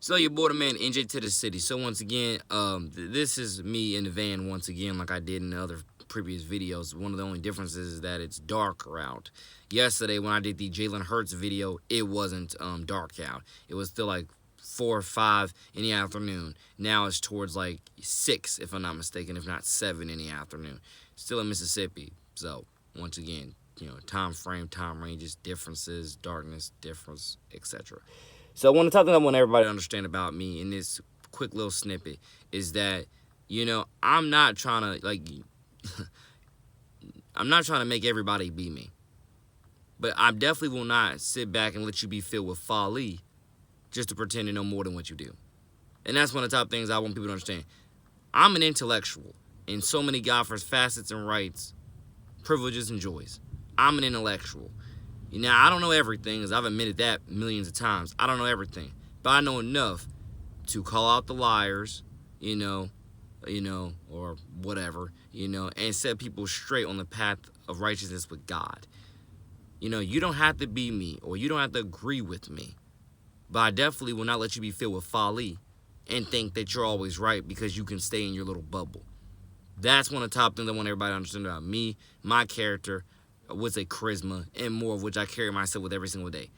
So your boy the man NJ2THECITY. So once again, this is me in the van once again, like I did in the other previous videos. One of the only differences is that it's dark out. Yesterday when I did the Jalen Hurts video, it wasn't dark out. It was still like 4 or 5 in the afternoon. Now it's towards like 6, if I'm not mistaken, if not 7 in the afternoon. Still in Mississippi. So once again, time frame, time ranges, differences, darkness, difference, etc. So one of the top things I want everybody to understand about me in this quick little snippet is that, I'm not trying to I'm not trying to make everybody be me. But I definitely will not sit back and let you be filled with folly just to pretend to know more than what you do. And that's one of the top things I want people to understand. I'm an intellectual in so many God's facets and rights, privileges and joys. I'm an intellectual. Now, I don't know everything, as I've admitted that millions of times. I don't know everything. But I know enough to call out the liars, or whatever, and set people straight on the path of righteousness with God. You don't have to be me, or you don't have to agree with me. But I definitely will not let you be filled with folly and think that you're always right because you can stay in your little bubble. That's one of the top things I want everybody to understand about me, my character, with a charisma, and more of which I carry myself with every single day.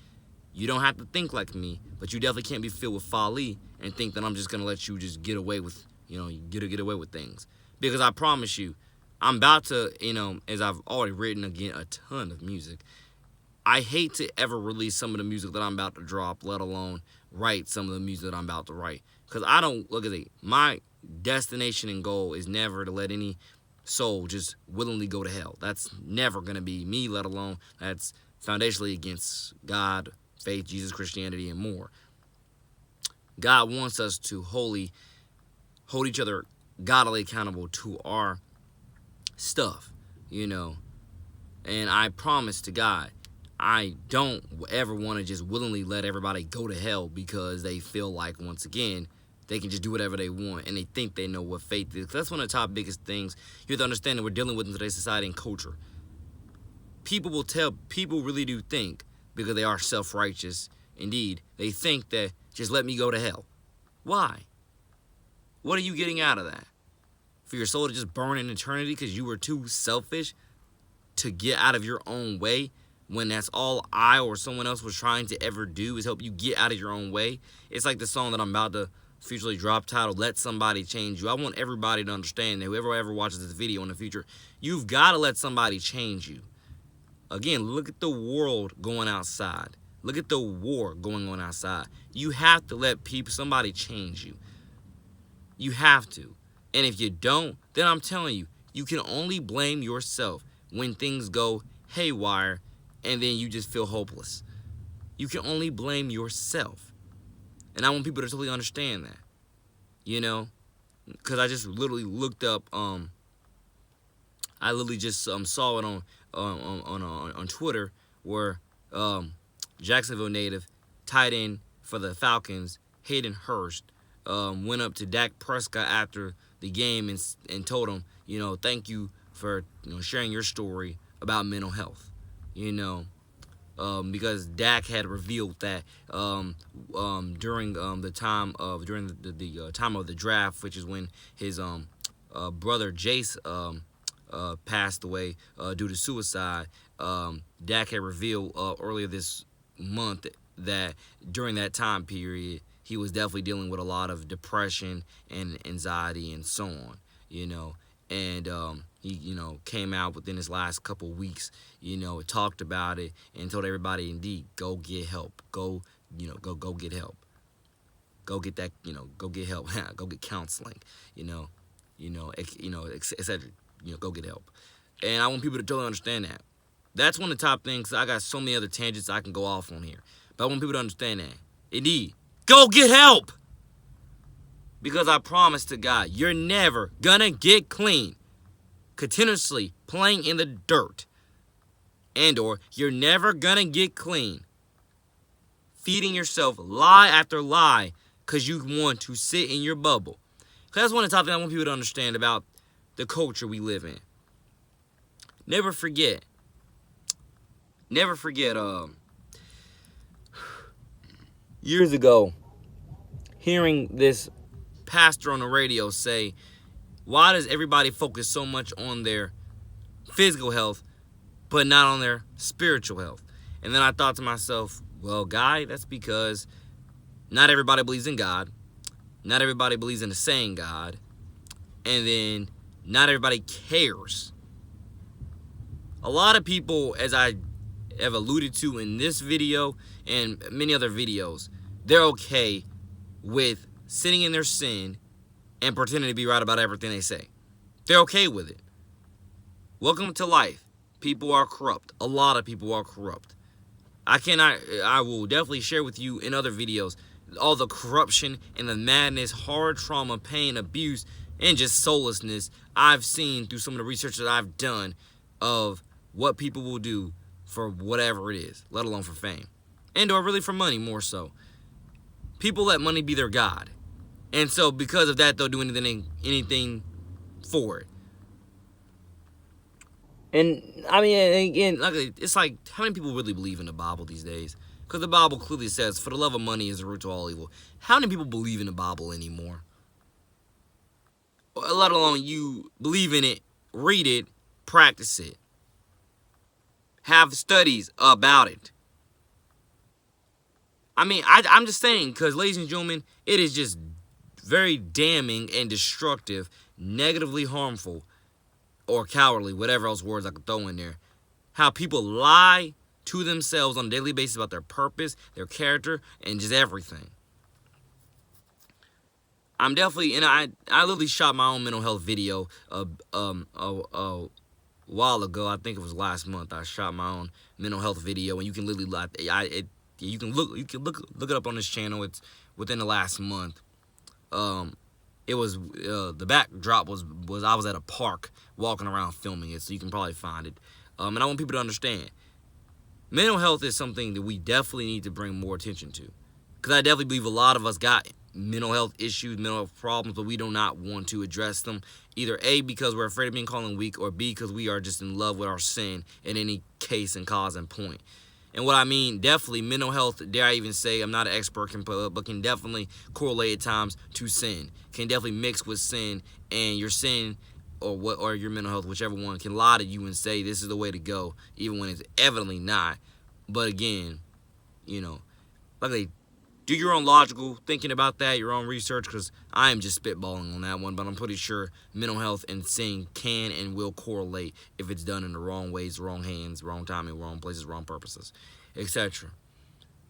You don't have to think like me, but you definitely can't be filled with folly and think that I'm just gonna let you just get away with, get away with things. Because I promise you, I'm about to, as I've already written again a ton of music. I hate to ever release some of the music that I'm about to drop, let alone write some of the music that I'm about to write. Because I don't, look at it, my destination and goal is never to let any soul just willingly go to hell. That's never going to be me, let alone that's foundationally against God, faith, Jesus, Christianity, and more. God wants us to hold each other godly accountable to our stuff, And I promise to God, I don't ever want to just willingly let everybody go to hell because they feel like, once again, they can just do whatever they want and they think they know what faith is. That's one of the top biggest things you have to understand that we're dealing with in today's society and culture. People really do think, because they are self-righteous, indeed, they think that just let me go to hell. Why? What are you getting out of that? For your soul to just burn in eternity because you were too selfish to get out of your own way? When that's all I or someone else was trying to ever do is help you get out of your own way. It's like the song that I'm about to futurely drop titled, Let Somebody Change You. I want everybody to understand that whoever ever watches this video in the future, you've got to let somebody change you. Again, look at the world going outside. Look at the war going on outside. You have to let somebody change you. You have to. And if you don't, then I'm telling you, you can only blame yourself when things go haywire and then you just feel hopeless. You can only blame yourself. And I want people to totally understand that. Because I just literally looked up, I literally just saw it on Twitter where Jacksonville native, tight end for the Falcons, Hayden Hurst, went up to Dak Prescott after the game and told him, thank you for sharing your story about mental health. Because Dak had revealed that during the time of the draft, which is when his brother Jace passed away due to suicide. Dak had revealed earlier this month that during that time period he was definitely dealing with a lot of depression and anxiety and so on. And he came out within his last couple weeks, talked about it and told everybody, indeed, go get help. Go get help. Go get that, go get help. Go get counseling, etc. Go get help. And I want people to totally understand that. That's one of the top things. I got so many other tangents I can go off on here. But I want people to understand that. Indeed, go get help. Because I promise to God, you're never gonna get clean continuously playing in the dirt. And/or you're never gonna get clean feeding yourself lie after lie because you want to sit in your bubble. That's one of the top things I want people to understand about the culture we live in. Never forget, years ago, hearing this pastor on the radio say, why does everybody focus so much on their physical health but not on their spiritual health? And then I thought to myself, well, guy, that's because not everybody believes in God. Not everybody believes in the same God. And then not everybody cares. A lot of people, as I have alluded to in this video and many other videos, they're okay with sitting in their sin and pretending to be right about everything they say. They're okay with it. Welcome to life. People are corrupt. A lot of people are corrupt. I will definitely share with you in other videos all the corruption and the madness, hard trauma, pain, abuse, and just soullessness I've seen through some of the research that I've done of what people will do for whatever it is, let alone for fame. And or really for money more so. People let money be their God. And so because of that, they'll do anything for it. And I mean, again, it's like, how many people really believe in the Bible these days? Because the Bible clearly says, for the love of money is the root to all evil. How many people believe in the Bible anymore? Let alone you believe in it, read it, practice it. Have studies about it. I mean, I'm just saying, because ladies and gentlemen, it is just very damning and destructive, negatively harmful, or cowardly, whatever else words I could throw in there, how people lie to themselves on a daily basis about their purpose, their character, and just everything. I'm definitely, and I literally shot my own mental health video a while ago. I think it was last month. I shot my own mental health video, and you can literally, you can look it up on this channel. It's within the last month. It was the backdrop was I was at a park walking around filming it, so you can probably find it. And I want people to understand, mental health is something that we definitely need to bring more attention to, because I definitely believe a lot of us got mental health issues, mental health problems, but we do not want to address them. Either A, because we're afraid of being called weak, or B, because we are just in love with our sin in any case and cause and point. And what I mean, definitely mental health, dare I even say, I'm not an expert, but can definitely correlate at times to sin. Can definitely mix with sin, and your sin or your mental health, whichever one, can lie to you and say this is the way to go, even when it's evidently not. But again, you know, like, do your own logical thinking about that, your own research, because I am just spitballing on that one, but I'm pretty sure mental health and sin can and will correlate if it's done in the wrong ways, wrong hands, wrong timing, wrong places, wrong purposes, etc.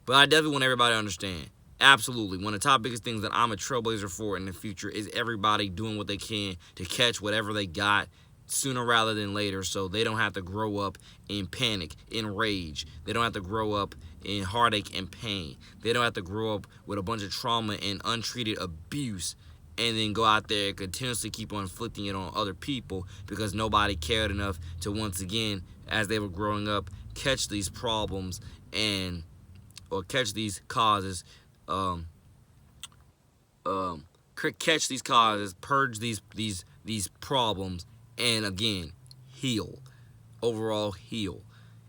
But I definitely want everybody to understand, absolutely, one of the top biggest things that I'm a trailblazer for in the future is everybody doing what they can to catch whatever they got sooner rather than later, so they don't have to grow up in panic, in rage. They don't have to grow up in heartache and pain. They don't have to grow up with a bunch of trauma and untreated abuse and then go out there and continuously keep on inflicting it on other people because nobody cared enough to, once again, as they were growing up, catch these problems or catch these causes, catch these causes, purge these problems, and again, heal. Overall, heal.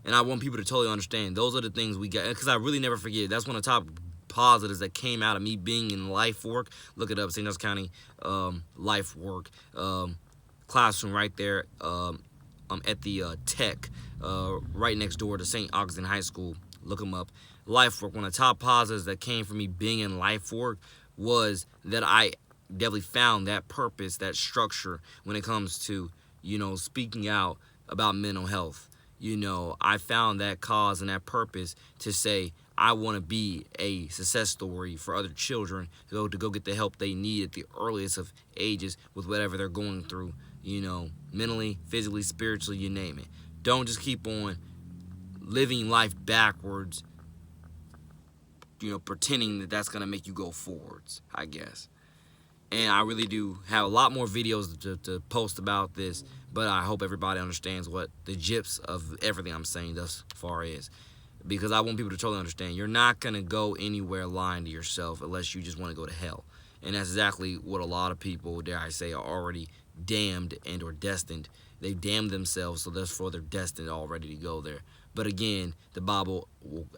And I want people to totally understand, those are the things we got, because I really never forget. That's one of the top positives that came out of me being in life work. Look it up, St. Charles County life work classroom right there at the Tech, right next door to St. Augustine High School. Look them up. Life work, one of the top positives that came from me being in life work was that I definitely found that purpose, that structure when it comes to, you know, speaking out about mental health. You know, I found that cause and that purpose to say I want to be a success story for other children to go get the help they need at the earliest of ages with whatever they're going through, you know, mentally, physically, spiritually, you name it. Don't just keep on living life backwards, you know, pretending that that's going to make you go forwards, I guess. And I really do have a lot more videos to post about this, but I hope everybody understands what the gist of everything I'm saying thus far is. Because I want people to totally understand, you're not going to go anywhere lying to yourself unless you just want to go to hell. And that's exactly what a lot of people, dare I say, are already damned and or destined. They've damned themselves, so therefore they're destined already to go there. But again, the Bible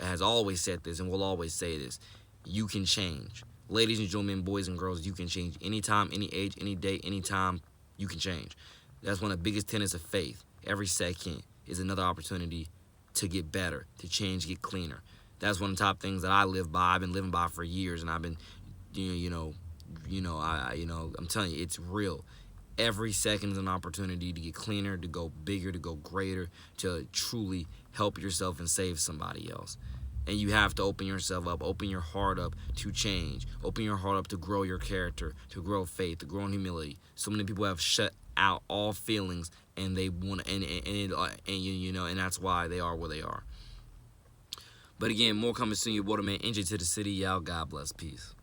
has always said this and will always say this. You can change. Ladies and gentlemen, boys and girls, you can change anytime, any age, any day, anytime. You can change. That's one of the biggest tenets of faith. Every second is another opportunity to get better, to change, get cleaner. That's one of the top things that I live by. I've been living by for years, and I've been, I'm telling you, it's real. Every second is an opportunity to get cleaner, to go bigger, to go greater, to truly help yourself and save somebody else. And you have to open yourself up, open your heart up to change, open your heart up to grow your character, to grow faith, to grow in humility. So many people have shut out all feelings, and they want, and that's why they are where they are. But again, more coming soon. Your waterman, NJ2THECITY. Y'all, God bless. Peace.